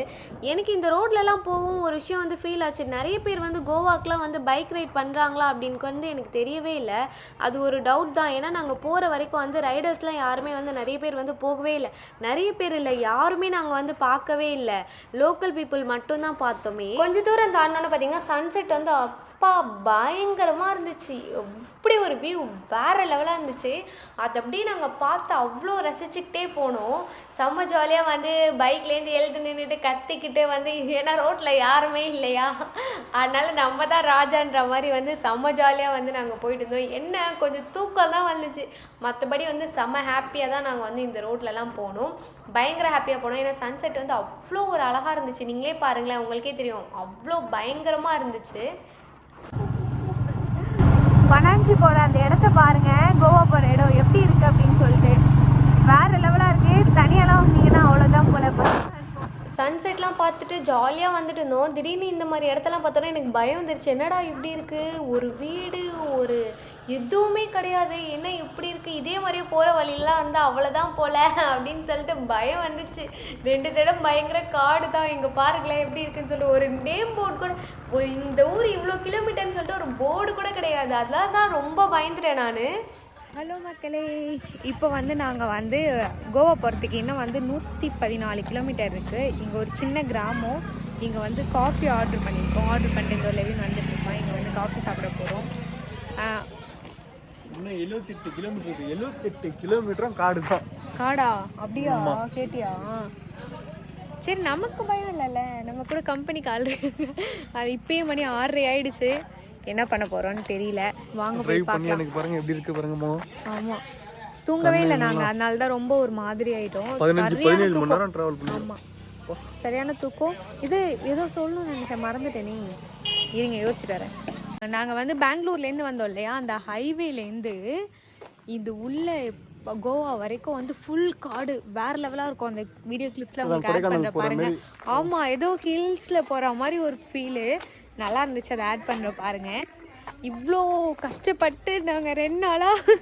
எனக்கு இந்த ரோட்லலாம் போகும் ஒரு விஷயம் வந்து ஃபீல் ஆச்சு. நிறைய பேர் வந்து கோவாக்கெலாம் வந்து பைக் ரைட் பண்ணுறாங்களா அப்படின்னு வந்து எனக்கு தெரியவே இல்லை. அது ஒரு டவுட் தான். ஏன்னா நாங்கள் போகிற வரைக்கும் வந்து ரைடர்ஸ்லாம் யாருமே வந்து நிறைய பேர் வந்து போகவே இல்லை. நிறைய பேர் இல்லை, யாருமே நாங்கள் வந்து பார்க்கவே இல்லை. லோக்கல் பீப்புள் மட்டும்தான் பார்த்தோமே. கொஞ்சம் தூரம் தாண்டோன்னு பார்த்தீங்கன்னா சன்செட் வந்து அப்பா பயங்கரமாக இருந்துச்சு. அப்படி ஒரு வியூ வேறு லெவலாக இருந்துச்சு. அது அப்படியே நாங்கள் பார்த்து அவ்வளோ ரசிச்சுக்கிட்டே போனோம். செம்ம ஜாலியாக வந்து பைக்லேருந்து எழுந்து நின்றுட்டு கத்திக்கிட்டு வந்து, ஏன்னா ரோட்டில் யாருமே இல்லையா, அதனால் நம்ம தான் ராஜான்ற மாதிரி வந்து செம்ம ஜாலியாக வந்து நாங்கள் போயிட்டு இருந்தோம். என்ன கொஞ்சம் தூக்கம் தான் வந்துச்சு, மற்றபடி வந்து செம்ம ஹாப்பியாக தான் நாங்கள் வந்து இந்த ரோட்லலாம் போனோம். பயங்கர ஹாப்பியாக போனோம். ஏன்னா சன்செட் வந்து அவ்வளோ ஒரு அழகாக இருந்துச்சு. நீங்களே பாருங்களேன், உங்களுக்கே தெரியும், அவ்வளோ பயங்கரமாக இருந்துச்சு. பனாஞ்சி போகிற அந்த இடத்த பாருங்கள், கோவா போகிற இடம் எப்படி இருக்குது அப்படின்னு சொல்லிட்டு வேறு லெவலாக இருக்குது. தனியாலாம் வந்தீங்கன்னா அவ்வளோதான் போல. சன்செட்லாம் பார்த்துட்டு ஜாலியாக வந்துட்டு இருந்தோம். திடீர்னு இந்த மாதிரி இடத்தெல்லாம் பார்த்தோன்னா எனக்கு பயம் வந்துருச்சு. என்னடா இப்படி இருக்குது, ஒரு வீடு ஒரு எதுவுமே கிடையாது, என்ன இப்படி இருக்குது, இதே மாதிரியே போகிற வழியெல்லாம் வந்து அவ்வளோதான் போல அப்படின்னு சொல்லிட்டு பயம் வந்துச்சு. 2 சைடும் பயங்கர காடு தான். இங்கே பாருங்களேன் எப்படி இருக்குன்னு சொல்லிட்டு ஒரு நேம் போர்டு கூட, இந்த ஊர் இவ்வளோ கிலோமீட்டர்னு சொல்லிட்டு ஒரு போர்டு கூட கிடையாது. அதெல்லாம் தான் ரொம்ப பயந்துட்டேன் நான். ஹலோ மக்களே, இப்போ வந்து நாங்கள் வந்து கோவா போகிறதுக்கு இன்னும் வந்து 114 கிலோமீட்டர் இருக்குது. இங்கே ஒரு சின்ன கிராமம். இங்கே வந்து காஃபி ஆர்டர் பண்ணியிருக்கோம். ஆர்டர் பண்ணிட்டு இந்த லெவின் வந்துட்டு இருக்கோம். இங்கே வந்து காஃபி சாப்பிட போகிறோம். இன்னும் 78 கிலோமீட்டர். 78 கிலோமீட்டரும் காடு தான். காடா? அப்படியா? கேட்டியா? சரி, நமக்கு பயம் இல்லைல்ல, நம்ம கூட கம்பெனிக்கு ஆள் இருக்கு. அது இப்போயே மணி 6:30 ஆயிடுச்சு. என்ன பண்ண போகிறோன்னு தெரியல. வாங்க போய் பார்க்கலாம். எனக்கு பாருங்க எப்படி இருக்கு பாருங்கம்மா. ஆமாம், தூங்கவே இல்லை நாங்கள், அதனால தான் ரொம்ப ஒரு மாதிரி ஆகிட்டோம். 15 மணி நேரம் ட்ராவல் பண்ணோம். ஆமாம், சரியான தூக்கம். இது ஏதோ சொல்லணும்னு நினைச்சேன், மறந்துட்டேனே. இருங்க, யோசிச்சுட்டு வரேன். நாங்கள் வந்து பெங்களூர்லேருந்து வந்தோம் இல்லையா, அந்த ஹைவேலேருந்து இது உள்ளே கோவா வரைக்கும் வந்து ஃபுல் காடு, வேறு லெவலாக இருக்கும். அந்த வீடியோ கிளிப்ஸில் உங்களுக்கு ஆட் பண்ணுற பாருங்க. ஆமாம், ஏதோ ஹில்ஸில் போகிற மாதிரி ஒரு ஃபீலு, நல்லா இருந்துச்சு. அதை ஆட் பண்ணுற பாருங்கள். இவ்வளோ கஷ்டப்பட்டு நாங்கள் 2 நாளாக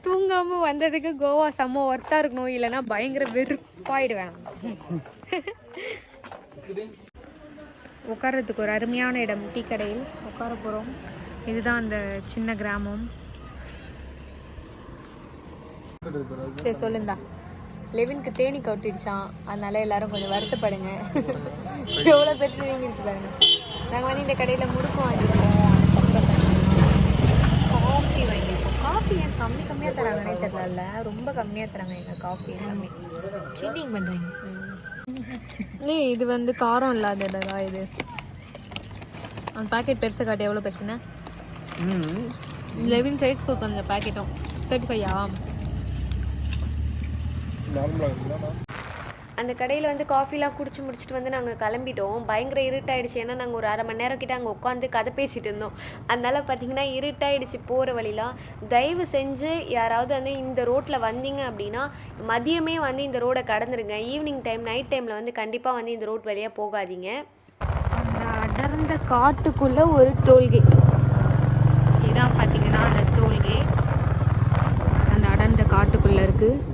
தூங்காமல் வந்ததுக்கு கோவா செம்ம ஒர்த்தாக இருக்கணும், இல்லைன்னா பயங்கர வெறுப்பாயிடுவேன். உட்கார்றதுக்கு ஒரு அருமையான இடம், டீ கடையில் உட்கார போகிறோம். இதுதான் அந்த சின்ன கிராமம். சரி சொல்லுந்தா, லெவினுக்கு தேனி கட்டிடுச்சான், அதனால எல்லாரும் கொஞ்சம் வருத்தப்படுங்க. எவ்வளோ பெருசு வீங்கிடுச்சு பாருங்க. நாங்கள் வந்து இந்த கடையில் முறுக்கு வாங்கியிருக்கோம், காஃபி வாங்கியிருக்கோம். காஃபி ஏன் கம்மியாக தராங்கன்னே தெரியல, ரொம்ப கம்மியாக தராங்க எங்கள் காஃபி எல்லாமே. சீட்டிங் பண்ணுறீங்க. இது வந்து காரம் இல்லாதடா. இது அந்த பேக்கெட் பெருசை காட்டி எவ்வளோ பெருசுண்ணே? 11 சைஸ் கொடுக்கும் அந்த பேக்கெட்டும். 35யா? அந்த கடையில் வந்து காஃபிலாம் குடிச்சு முடிச்சுட்டு வந்து நாங்கள் கிளம்பிட்டோம். பயங்கர இருட்டாயிடுச்சு. ஏன்னா நாங்கள் ஒரு 1/2 மணி நேரம் கிட்ட அங்கே உட்காந்து கதை பேசிகிட்டு இருந்தோம். அதனால் பார்த்திங்கன்னா இருட்டாயிடுச்சு போகிற வழிலாம். தயவு செஞ்சு யாராவது வந்து இந்த ரோட்டில் வந்தீங்க அப்படின்னா மதியமே வந்து இந்த ரோடை கடந்துருங்க. ஈவினிங் டைம், நைட் டைமில் வந்து கண்டிப்பாக வந்து இந்த ரோட் வழியாக போகாதீங்க. அந்த அடர்ந்த காட்டுக்குள்ளே ஒரு டோல்கேட், இதான் பார்த்திங்கன்னா அந்த டோல்கேட் அந்த அடர்ந்த காட்டுக்குள்ளே இருக்குது.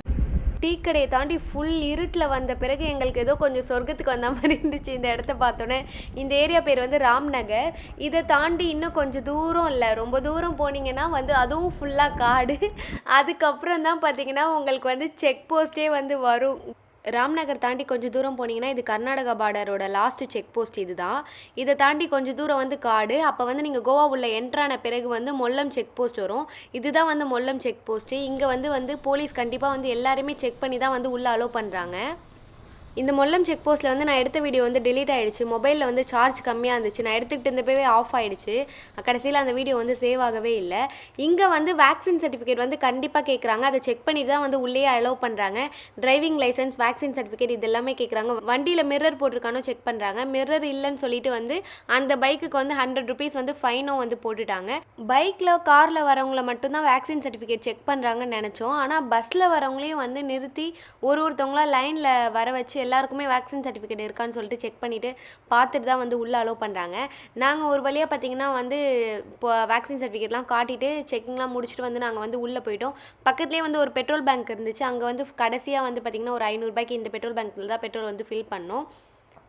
டீ கடையை தாண்டி ஃபுல் இருட்டில் வந்த பிறகு எங்களுக்கு ஏதோ கொஞ்சம் சொர்க்கத்துக்கு வந்த மாதிரி இருந்துச்சு இந்த இடத்த பார்த்தோன்னே. இந்த ஏரியா பேர் வந்து ராம்நகர். இதை தாண்டி இன்னும் கொஞ்சம் தூரம் இல்லை, ரொம்ப தூரம் போனீங்கன்னா வந்து அதுவும் ஃபுல்லாக காடு. அதுக்கப்புறம் தான் பார்த்தீங்கன்னா உங்களுக்கு வந்து செக் போஸ்ட்டே வந்து வரும். ராம்நகர் தாண்டி கொஞ்சம் தூரம் போனீங்கன்னா இது கர்நாடகா பார்டரோட லாஸ்ட்டு செக் போஸ்ட் இது தான். இதை தாண்டி கொஞ்சம் தூரம் வந்து காடு. அப்போ வந்து நீங்கள் கோவா உள்ள என்ட்ரான பிறகு வந்து மொல்லம் செக் போஸ்ட் வரும். இதுதான் வந்து மொல்லம் செக் போஸ்ட்டு. இங்கே வந்து போலீஸ் கண்டிப்பாக வந்து எல்லாருமே செக் பண்ணி தான் வந்து உள்ளே அலோவ் பண்ணுறாங்க. இந்த மொல்லம் செக் போஸ்ட்டில் வந்து நான் எடுத்த வீடியோ வந்து டெலீட் ஆகிடுச்சு. மொபைலில் வந்து சார்ஜ் கம்மியாக இருந்துச்சு, நான் எடுத்துக்கிட்டு இருந்தப்பவே ஆஃப் ஆகிடுச்சு. கடைசியில் அந்த வீடியோ வந்து சேவ் ஆகவே இல்லை. இங்கே வந்து வேக்சின் சர்டிஃபிகேட் வந்து கண்டிப்பாக கேட்குறாங்க. அதை செக் பண்ணிட்டு தான் வந்து உள்ளே அலோவ் பண்ணுறாங்க. டிரைவிங் லைசன்ஸ், வேக்சின் சர்டிஃபிகேட் இது எல்லாமே கேட்குறாங்க. வண்டியில் மிரர் போட்டிருக்கானோ செக் பண்ணுறாங்க. மிரர் இல்லைன்னு சொல்லிட்டு வந்து அந்த பைக்குக்கு வந்து 100 rupees வந்து ஃபைனும் வந்து போட்டுட்டாங்க. பைக்கில் காரில் வரவங்கள மட்டும்தான் வேக்சின் சர்டிஃபிகேட் செக் பண்ணுறாங்கன்னு நினச்சோம். ஆனால் பஸ்ஸில் வரவங்களையும் வந்து நிறுத்தி ஒருத்தவங்களாம் லைனில் வர வச்சு எல்லாருக்குமே வேக்சின் சர்டிஃபிகேட் இருக்கான்னு சொல்லிட்டு செக் பண்ணிவிட்டு பார்த்துட்டு தான் வந்து உள்ளே அலோவ் பண்ணுறாங்க. நாங்கள் ஒரு வழியாக பார்த்திங்கன்னா வந்து இப்போ வேக்சின் சர்டிஃபிகேட்லாம் காட்டிட்டு செக்கிங்லாம் முடிச்சுட்டு வந்து நாங்கள் வந்து உள்ளே போயிட்டோம். பக்கத்துலேயே வந்து ஒரு பெட்ரோல் பேங்க் இருந்துச்சு. அங்கே வந்து கடைசியாக வந்து பார்த்திங்கன்னா ஒரு 500 ரூபாய்க்கு இந்த பெட்ரோல் பேங்க்கில் தான் பெட்ரோல் வந்து ஃபில் பண்ணோம்.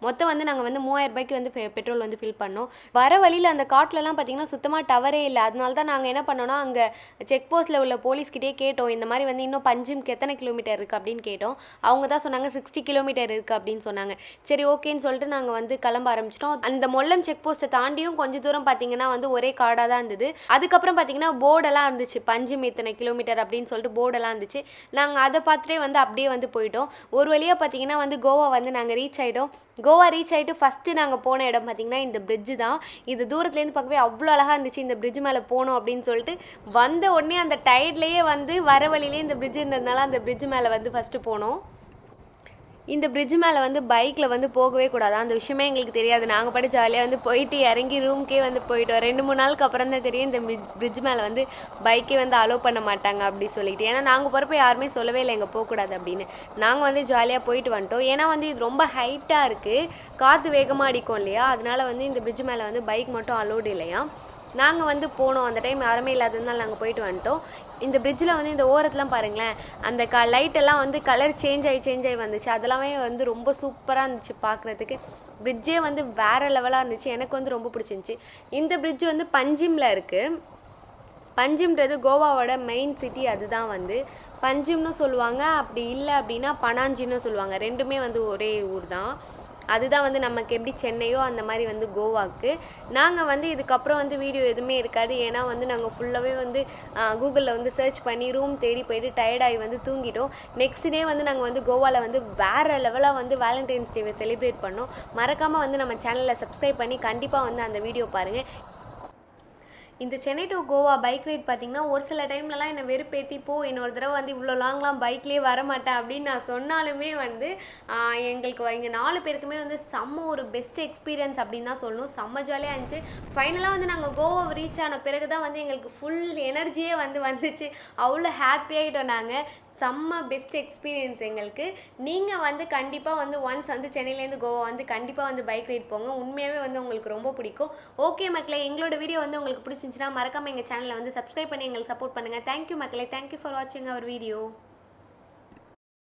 மொத்தம் வந்து நாங்கள் வந்து 3000 ரூபாய்க்கு வந்து பெட்ரோல் வந்து ஃபில் பண்ணோம். வர வழியில் அந்த காட்டிலலாம் பார்த்திங்கன்னா சுத்தமாக டவரே இல்லை. அதனால தான் நாங்கள் என்ன பண்ணோன்னா அங்கே செக் போஸ்ட்டில் உள்ள போலீஸ்கிட்டே கேட்டோம், இந்த மாதிரி வந்து இன்னும் பஞ்சிம்க்கு எத்தனை கிலோமீட்டர் இருக்குது அப்படின்னு கேட்டோம். அவங்க தான் சொன்னாங்க 60 கிலோமீட்டர் இருக்குது அப்படின்னு சொன்னாங்க. சரி ஓகேன்னு சொல்லிட்டு நாங்கள் வந்து கிளம்ப ஆரம்பிச்சிட்டோம். அந்த மொல்லம் செக் போஸ்ட்டை தாண்டியும் கொஞ்சம் தூரம் பார்த்திங்கன்னா வந்து ஒரே காடாக தான் இருந்தது. அதுக்கப்புறம் பார்த்திங்கன்னா போர்டெல்லாம் இருந்துச்சு, பஞ்சிம் இத்தனை கிலோமீட்டர் அப்படின்னு சொல்லிட்டு போர்டெல்லாம் இருந்துச்சு. நாங்கள் அதை பார்த்துட்டே வந்து அப்படியே வந்து போயிட்டோம். ஒரு வழியாக பார்த்திங்கன்னா வந்து கோவா வந்து நாங்கள் ரீச் ஆகிட்டோம். கோவா ரீச் ஆகிட்டு ஃபஸ்ட்டு நாங்கள் போன இடம் பார்த்திங்கன்னா இந்த பிரிட்ஜு தான். இது தூரத்துலேருந்து பார்க்கவே அவ்வளோ அழகாக இருந்துச்சு. இந்த பிரிட்ஜ் மேலே போனோம் அப்படின்னு சொல்லிட்டு வந்த உடனே அந்த டயர்ட்லேயே வந்து வர வழியிலே இந்த பிரிட்ஜ் இருந்ததுனால அந்த பிரிட்ஜ் மேலே வந்து ஃபஸ்ட்டு போனோம். இந்த பிரிட்ஜ் மேலே வந்து பைக்கில் வந்து போகவே கூடாது, அந்த விஷயமே எங்களுக்கு தெரியாது. நாங்கள் பாட்டு ஜாலியாக வந்து போயிட்டு இறங்கி ரூம்க்கே வந்து போயிட்டோம். 2-3 நாளுக்கு அப்புறம் தான் தெரியும் இந்த பிரிட்ஜ் மேலே வந்து பைக்கே வந்து அலோவ் பண்ண மாட்டாங்க அப்படி சொல்லிட்டு. ஏன்னா நாங்கள் போகிறப்ப யாருமே சொல்லவே இல்லை எங்கே போகக்கூடாது அப்படின்னு. நாங்கள் வந்து ஜாலியாக போயிட்டு வந்துட்டோம். ஏன்னா வந்து இது ரொம்ப ஹைட்டாக இருக்குது, காற்று வேகமாக அடிக்கும் இல்லையா, அதனால வந்து இந்த பிரிட்ஜ் மேலே வந்து பைக் மட்டும் அலோடு இல்லையா. நாங்கள் வந்து போனோம், அந்த டைம் யாருமே இல்லாததுனால நாங்கள் போயிட்டு வந்துட்டோம். இந்த பிரிட்ஜில் வந்து இந்த ஓரத்துலாம் பாருங்களேன், அந்த லைட்டெல்லாம் வந்து கலர் சேஞ்ச் ஆகி வந்துச்சு. அதெல்லாமே வந்து ரொம்ப சூப்பராக இருந்துச்சு பார்க்குறதுக்கு. பிரிட்ஜே வந்து வேறு லெவலாக இருந்துச்சு, எனக்கு வந்து ரொம்ப பிடிச்சிருந்துச்சி. இந்த பிரிட்ஜ் வந்து பஞ்சிமில் இருக்குது. பஞ்சிம்ன்றது கோவாவோட மெயின் சிட்டி, அதுதான் வந்து பஞ்சிம்னு சொல்லுவாங்க. அப்படி இல்லை அப்படின்னா பனாஞ்சின்னு சொல்லுவாங்க. ரெண்டுமே வந்து ஒரே ஊர் தான். அதுதான் வந்து நமக்கு எப்படி சென்னையோ அந்த மாதிரி வந்து கோவாவுக்கு. நாங்கள் வந்து இதுக்கப்புறம் வந்து வீடியோ எதுவுமே இருக்காது, ஏன்னா வந்து நாங்கள் ஃபுல்லாகவே வந்து கூகுளில் வந்து சர்ச் பண்ணி ரூம் தேடி போயிட்டு டயர்டாகி வந்து தூங்கிட்டோம். நெக்ஸ்ட் டே வந்து நாங்கள் வந்து கோவாவில் வந்து வேறு லெவலாக வந்து வேலண்டைன்ஸ் டேவை செலிப்ரேட் பண்ணோம். மறக்காமல் வந்து நம்ம சேனலில் சப்ஸ்கிரைப் பண்ணி கண்டிப்பாக வந்து அந்த வீடியோ பாருங்கள். இந்த Chennai to Goa bike ride பார்த்திங்கன்னா ஒரு சில டைம்லலாம் என்னை வெறுப்பேற்றி இன்னொரு தடவை வந்து இவ்வளோ லாங்லாம் பைக்லேயே வரமாட்டேன் அப்படின்னு நான் சொன்னாலுமே வந்து எங்களுக்கு இங்கே 4 பேருக்குமே வந்து செம்ம ஒரு பெஸ்ட் எக்ஸ்பீரியன்ஸ் அப்படின்னு தான் சொல்லணும். செம்ம ஜாலியாக இருந்துச்சு. ஃபைனலாக வந்து நாங்கள் கோவா ரீச் ஆன பிறகு தான் வந்து எங்களுக்கு ஃபுல் எனர்ஜியே வந்துச்சு. அவ்வளோ ஹாப்பியாகிட்டோம் நாங்கள். செம்ம பெஸ்ட் எக்ஸ்பீரியன்ஸ் எங்களுக்கு. நீங்கள் வந்து கண்டிப்பாக வந்து ஒன்ஸ் வந்து சென்னையிலேருந்து கோவா வந்து கண்டிப்பாக வந்து பைக் ரைட் போங்க, உண்மையாகவே வந்து உங்களுக்கு ரொம்ப பிடிக்கும். ஓகே மக்களே, எங்களோட வீடியோ வந்து உங்களுக்கு பிடிச்சிருந்துச்சுன்னா மறக்காமல் எங்கள் சேனலை வந்து சப்ஸ்கிரைப் பண்ணி எங்களுக்கு சப்போர்ட் பண்ணுங்கள். தேங்க்யூ மக்களே, தேங்க்யூ ஃபார் வாட்சிங் அவர் வீடியோ.